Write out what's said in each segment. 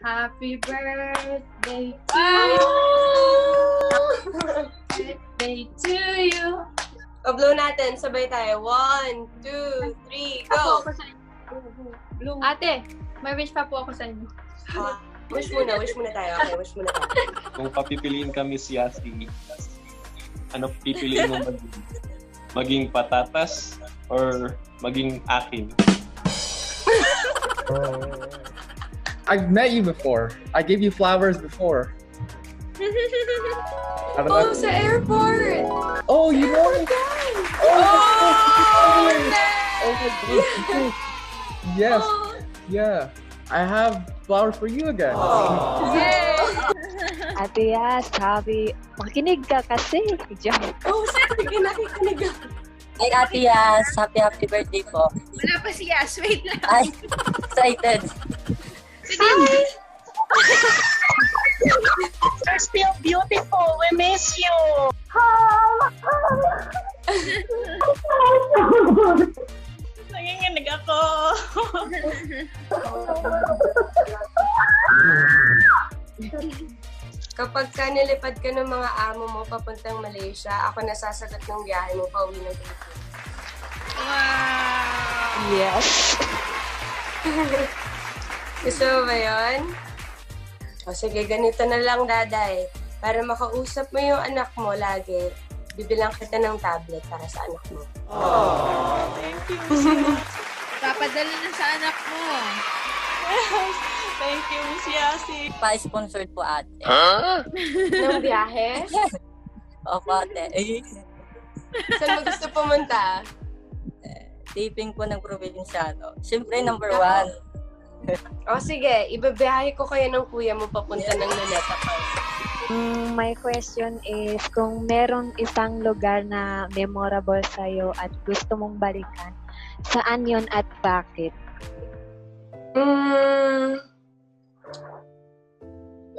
Happy birthday to you. Birthday to you. O-blow natin. Sabay tayo. 1, 2, 3, go! Ate, may wish pa po ako sa inyo. Wish muna tayo. Okay, wish muna tayo. Kung papipiliin kami si Yasi, ano pipiliin mo maging patatas or maging akin? I've met you before. I gave you flowers before. Oh, sa airport! Oh, you know it? Oh, Yes. Yeah. I have flowers for you again. Ate Yas, sabi, makinig ka kasi. Oh, sige, nakikinig ako. Ay, Ate Yas, happy birthday po. Wala pa si Yas, wait lang. Ay, excited. Hi! You're still beautiful. We miss you. Nanginginig ako. Kapag ka nilipad ka ng mga amo mo papuntang Malaysia, ako nasasagot ng biyahe mo pauwi ng Pilipinas. Wow! Yes. Gusto mo ba yun? O sige, ganito na lang, Daday. Para makausap mo yung anak mo lagi, bibilang kita ng tablet para sa anak mo. Thank you. Papadala na sa anak mo. Thank you, Miss Yasi. Pa-sponsored po, ate. Ng biyahe? Opo, ate. Ay, Saan mo gusto pumunta? taping po ng probinsyano. Siyempre, number 1. O sige, ibabiyahe ko kayo ng kuya mo papunta ng Luneta Park. My question is, kung meron isang lugar na memorable sa'yo at gusto mong balikan, saan yon at bakit?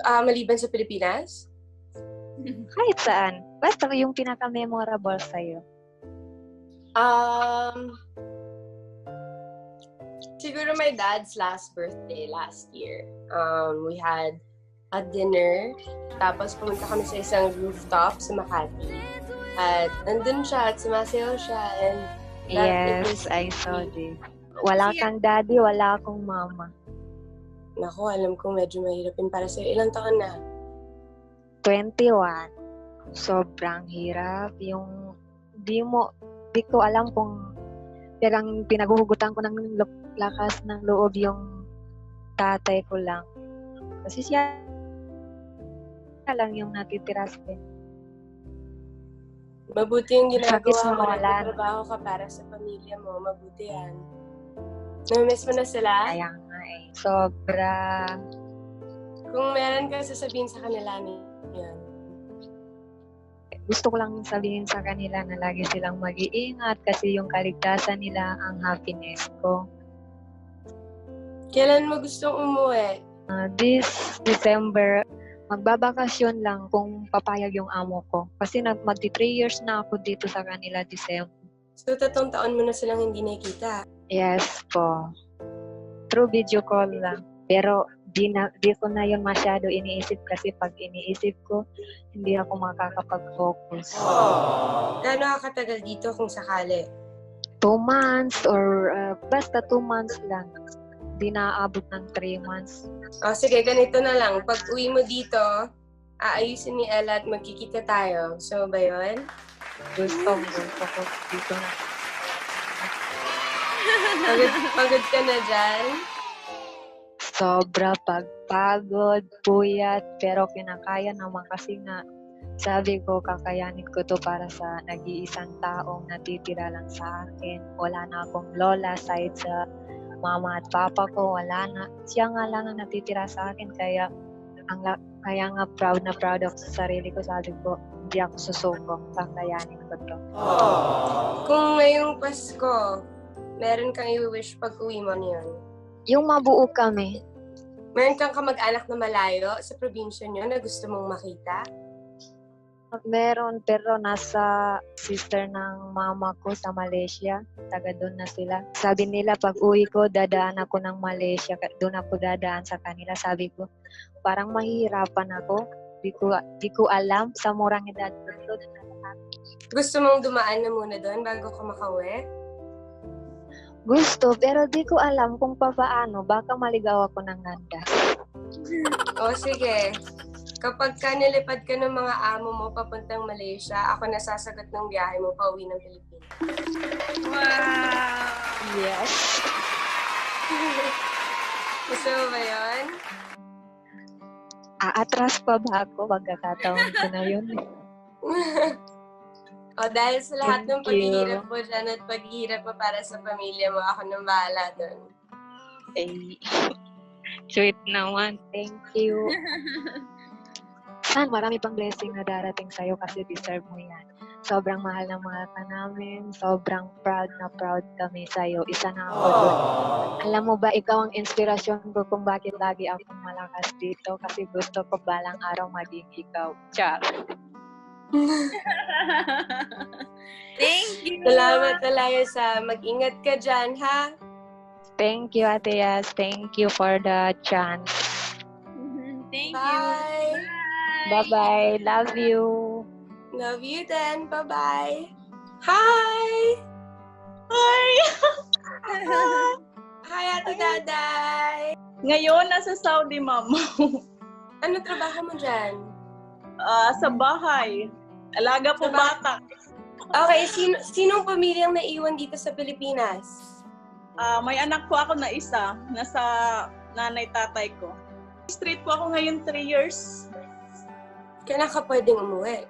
Maliban sa Pilipinas? Kahit saan. Basta yung pinaka-memorable sa'yo. Siguro my dad's last birthday last year. We had a dinner, tapos pumunta kami sa isang rooftop sa Makati. At nandun siya at sumasayaw siya. And Yes, I saw this. Wala kang daddy, wala akong mama. Naku, alam ko medyo mahirapin para sa'yo. Ilang taon na? 21. Sobrang hirap. Yung, di ko alam kung parang pinaghuhugutan ko ng lakas ng loob yung tatay ko lang. Kasi siya lang yung natitira sa akin. Mabuti yung ginagawa Sakit mo. mawala. Nagtatrabaho ka para sa pamilya mo. Mabuti yan. Namimiss mo na sila? Kaya nga eh. Sobra. Kung meron ka sasabihin sa kanila yan. Gusto ko lang sabihin sa kanila na lagi silang mag-iingat kasi yung kaligtasan nila ang happiness ko. Kailan mo gustong umuwi? This December, magbabakasyon lang kung papayag yung amo ko. Kasi magti 3 years na ako dito sa kanila December. So, 3 taon mo na silang hindi nakikita. Yes po. Through video call lang. Pero di ko na yun masyado iniisip kasi pag iniisip ko, hindi ako makakapag-focus. Gaano ka katagal dito kung sakali? 2 months or basta 2 months lang. Di naabot ng 3 months. O sige, ganito na lang. Pag uwi mo dito, aayusin ni Ella at magkikita tayo. So ba yun? Gusto ko dito na. Pagod ka na dyan? Sobra pagpagod, puyat, pero kinakaya naman kasi nga sabi ko kakayanin ko to para sa nag-iisang taong natitira lang sa akin. Wala na akong lola side sa mama at papa ko, wala na. Siya nga lang ang natitira sa akin kaya nga proud ako sa sarili ko. Sabi ko, hindi ako susuko, kakayanin ko to. Kung ngayong Pasko, meron kang i-wish pag uwi mo niyon? Yung mabuo kami, Meron kang kamag-anak na malayo sa probinsya niyo na gusto mong makita? Meron, pero nasa sister ng mama ko sa Malaysia. Taga doon na sila. Sabi nila, pag uwi ko, dadaan ako ng Malaysia. Doon ako dadaan sa kanila. Sabi ko, parang mahihirapan ako. Di ko alam sa murang edad ko. Gusto mong dumaan na muna doon bago ka makauwi? Gusto, pero di ko alam kung paano. Baka maligaw ako ng ganda. O sige. Kapag ka nilipad ka ng mga amo mo papuntang Malaysia, ako nasasagot ng biyahe mo pauwi ng Pilipinas. Wow! Yes. Gusto mo ba yun? Aatras pa ba ako? Pagkakataon ko na yun. O dahil sa lahat ng Thank you. paghihirap mo dyan at paghihirap mo para sa pamilya mo, ako nang bahala doon. Ay, sweet naman. Thank you. San, marami pang blessing na darating sa'yo kasi deserve mo yan. Sobrang mahal na mahal ka namin. Sobrang proud na proud kami sa'yo. Isa na ako doon. Alam mo ba, ikaw ang inspirasyon ko kung bakit lagi akong malakas dito kasi gusto ko balang araw maging ikaw. Char. Thank you! Salamat talaga sa mag-ingat ka dyan, ha? Thank you, Ate Yas. Thank you for the chance. Thank you! Bye! Bye-bye. Love you. Love you then. Bye-bye. Hi! Hi! Hi, Ate Daday! Ngayon, nasa Saudi, ma'am. Ano trabaho mo dyan? Sa bahay. Alaga po bata. Okay, sinong pamilyang naiwan dito sa Pilipinas? May anak po ako na isa. Nasa nanay-tatay ko. Straight po ako ngayon 3 years. Kailan ka pwedeng umuwi?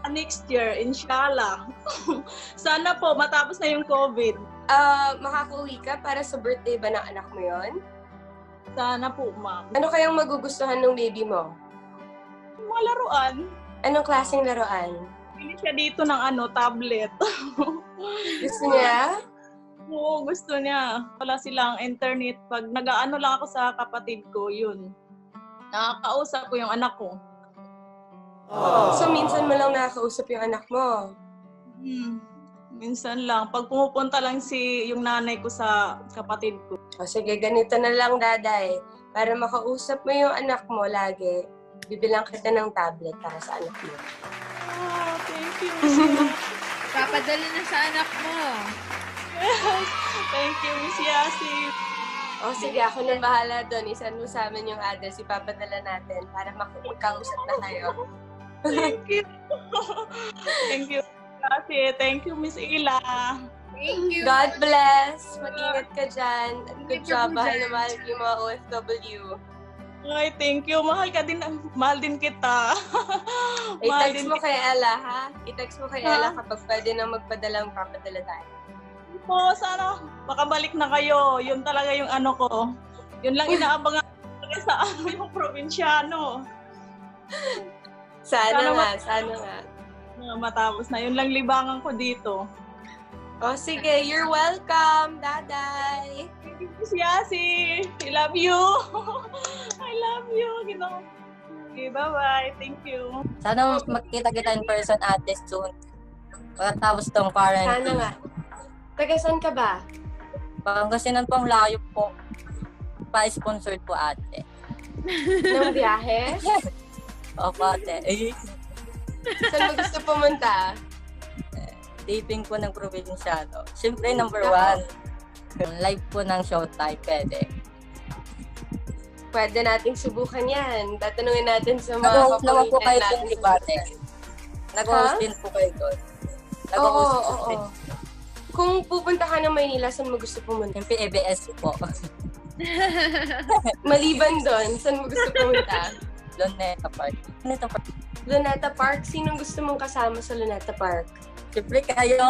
Next year, inshallah. Sana po, matapos na yung COVID. Makakauwi ka para sa birthday ba ng anak mo yon? Sana po, ma'am. Ano kayang magugustuhan ng baby mo? Mga laruan. Anong klaseng laruan? Pili siya dito ng tablet. Gusto niya? Oo, gusto niya. Wala silang internet. Pag nag-aano lang ako sa kapatid ko, yun. Nakakausap ko yung anak ko. So, minsan mo lang nakakausap yung anak mo? Minsan lang. Pag pumupunta lang yung nanay ko sa kapatid ko. O sige, ganito na lang, Daday. Para makausap mo yung anak mo lagi, bibilang kita ng tablet para sa anak mo. Thank you. Papadala na sa anak mo. Thank you, Miss Yasi. O sige, ako nang bahala doon. Isan mo sa amin yung address, ipapadala natin para magkausap na kayo. Thank you. Thank you, Yasi. Thank you, Miss Ila. Thank you! God bless! Mag-ingat ka dyan. Good Ingat ka job. po Mahal dyan. na mahal yung mga OFW. Ay, thank you. Mahal ka din. Mahal din kita. Mahal I-text din mo kita. kay Ella, ha? I-text mo kay Ella kapag pwede na magpadala, papadala tayo. Po, sana makabalik na kayo. Yun talaga yung ano ko. Yun lang inaabangan ko sa yung probinsyano. Sana nga. Matapos na. Yun lang libangan ko dito. O sige, you're welcome, Daday. Miss Yasi, I love you. I love you. Okay, bye-bye. Thank you. Sana makita kita in person ate soon. Pagkatapos tong quarantine. Sana nga. Taga saan ka ba? Pangasinan pang layo po. Pa-sponsored po ate. Ng biyahe? Opo ate. Saan mo gusto pumunta? Taping po ng probinsyano. Siyempre, number 1. Live po ng Showtime, pwede. Pwede nating subukan yan. Tatanungin natin sa mga Nag-host naman po kayo natin. doon, di ba, ate? Nag-host din po kayo doon. Nag-host po din. Kung pupunta ka ng Maynila, saan mo gusto pumunta? Siyempre, EBS po. Maliban doon, saan mo gusto pumunta? Luneta Park. Luneta Park. Luneta Park? Sinong gusto mong kasama sa Luneta Park? Siyempre, kayo,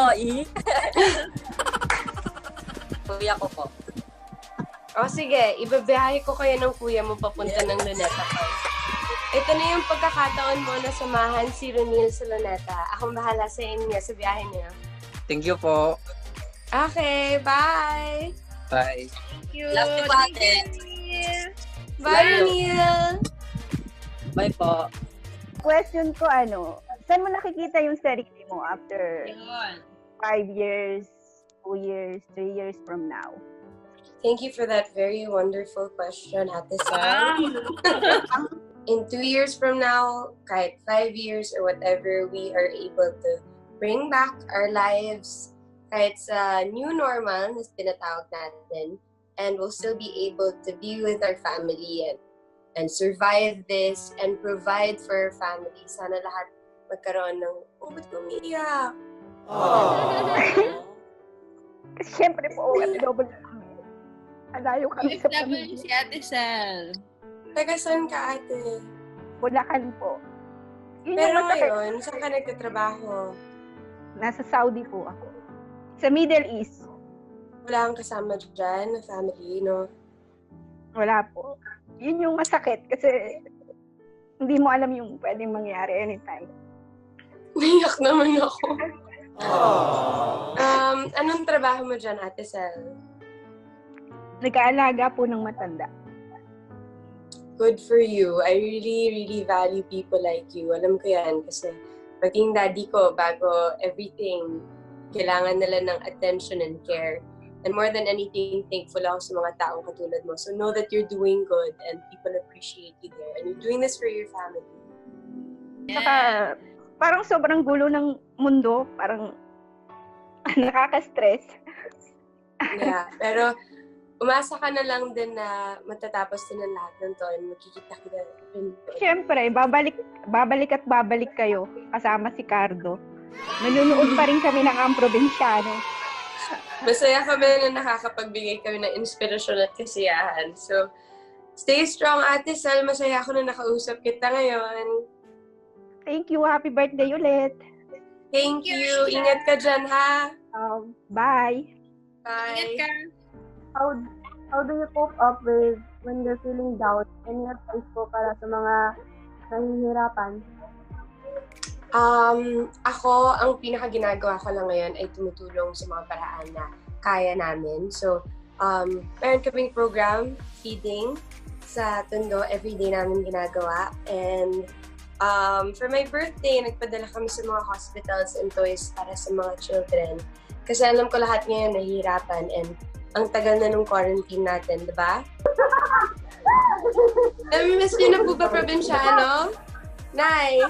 Kuya ko po. O sige, ibabiyahe ko kayo ng kuya mo papunta ng Luneta Park. Ito na yung pagkakataon mo na samahan si Ronil sa Luneta. Akong bahala sa inyo sa biyahe niyo. Thank you po. Okay, bye! Bye. Thank you! Love you po, ate. Bye, Ronil! Bye po. Question ko Saan mo nakikita yung sarili mo after Yun. 5 years, 2 years, 3 years from now? Thank you for that very wonderful question, Ate Sam. In 2 years from now, kahit 5 years or whatever, we are able to bring back our lives kahit sa new normal na tinatawag natin, and we'll still be able to be with our family and survive this and provide for our family. Sana lahat magkaroon ng, ba't umiiyak? Kasi syempre po, double na kami. Alayo kami sa OFW pamilya. si Ate Sel. Taga saan ka, ate? Bulacan po. Yun Pero yung masakit. ngayon, saan ka nagtatrabaho? Nasa Saudi po ako. Sa Middle East. Wala kang kasama dyan na family, no? Wala po. Yun yung masakit kasi hindi mo alam yung pwedeng mangyari anytime. Naiyak naman ako. Anong trabaho mo dyan, Ate Sel? Nag-aalaga po ng matanda. Good for you. I really, really value people like you. Alam ko yan kasi paging daddy ko, bago everything, kailangan nila ng attention and care. And more than anything, thankful ako sa mga taong katulad mo. So know that you're doing good and people appreciate you there. And you're doing this for your family. Saka, parang sobrang gulo ng mundo. Parang nakaka-stress. Yeah, pero umasa ka na lang din na matatapos din ang lahat ng to and makikita kita rin. Siyempre, babalik at babalik kayo kasama si Cardo. Nanonood pa rin kami ng Ang Probinsyano. Masaya kami na nakakapagbigay kami ng inspirasyon at kasiyahan. So, stay strong, Ate Sel. Masaya ako na nakausap kita ngayon. Thank you. Happy birthday ulit. Thank you. Ingat ka dyan, ha? Bye. Bye. Ingat ka. How do you cope up with when you're feeling down? Any advice po para sa mga nahihirapan? Ako, ang pinaka-ginagawa ko lang ngayon ay tumutulong sa mga paraan na kaya namin. So, meron kaming program, feeding, sa Tondo. Everyday namin ginagawa. And for my birthday, nagpadala kami sa mga hospitals and toys para sa mga children. Kasi alam ko lahat ngayon nahihirapan and ang tagal na nung quarantine natin, di ba? Nami-miss niyo na po ba, Probinsyano? Nay!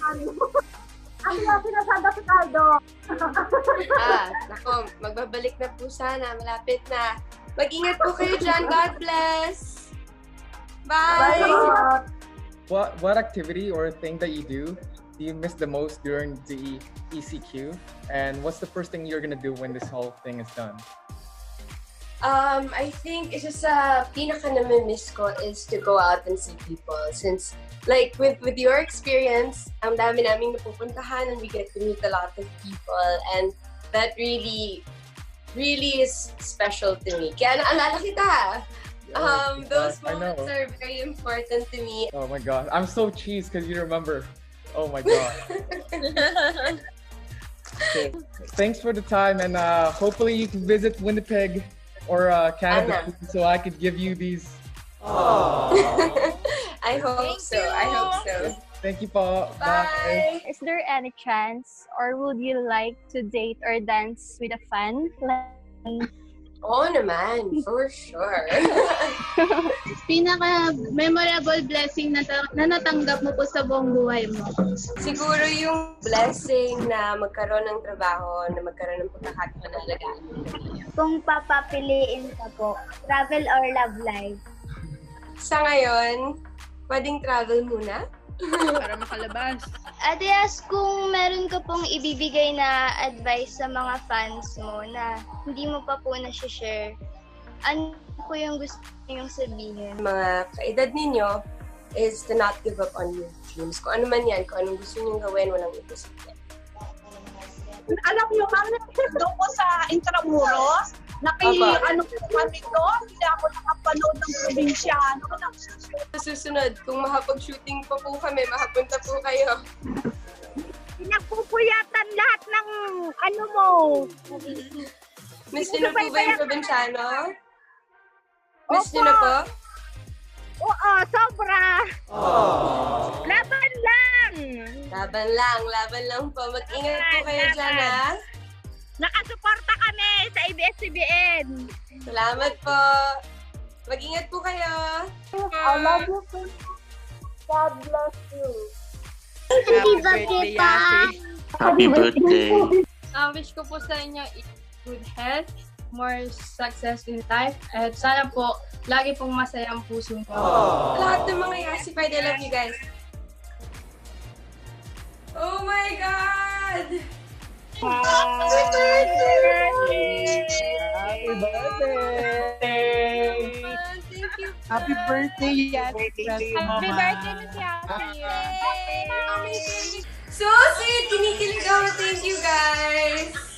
Ano yung sinasada si Cardo? Nako, magbabalik na po sana. Malapit na. Mag-ingat po kayo dyan. God bless! Bye! What activity or thing that you do you miss the most during the ECQ? And what's the first thing you're gonna do when this whole thing is done? I think isa sa pinaka-nami-miss ko is to go out and see people. Since, like, with your experience, ang dami naming napupuntahan and we get to meet a lot of people. And that really, really is special to me. Kaya naalala kita. Those moments are very important to me. Oh my god, I'm so cheesed because you remember. Oh my god. Okay. Thanks for the time, and hopefully you can visit Winnipeg or Canada so I could give you these. I hope so. I hope so. Thank you, po. Bye. Is there any chance, or would you like to date or dance with a fan? Oo naman, for sure. Pinaka-memorable blessing na natanggap mo po sa buong buhay mo? Siguro yung blessing na magkaroon ng trabaho, na magkaroon ng pagkakataon na alagaan mo. Kung papapiliin ka po, travel or love life? Sa ngayon, pwedeng travel muna. Para makalabas. Ate Yas, kung meron ka pong ibibigay na advice sa mga fans mo na hindi mo pa po na-share, ano po yung gusto niyong sabihin? Mga kaedad ninyo is to not give up on your dreams. Kung ano man yan, kung anong gusto niyong gawin, walang imposible. Alam niyo, kami doon ko sa Intramuros, ano po kami doon, hindi ako nakapanood ng Probinsyano. Susunod, kung makapag-shooting pa po kami, makapunta po kayo. Pinagpupuyatan lahat ng ano mo. Miss niyo na po ba yung Probinsyano? Miss niyo na po? Oo, sobra. Laban lang. Laban lang po. Mag-ingat po kayo dyan, ha? Nakasuporta kami sa ABS-CBN. Salamat po. Mag-ingat po kayo. I love you, Princess. God bless you. Happy birthday, Yasi. Happy birthday. Wish ko po sa inyo good health, more success in life, at sana po lagi pong masaya ang puso niyo. Lahat ng mga Yasified, I love you guys. Oh my God! Happy birthday! Thank you. Happy birthday, Yasi. Happy birthday, Miss Yasi. So sweet! Kinikilig ako. Thank you, guys!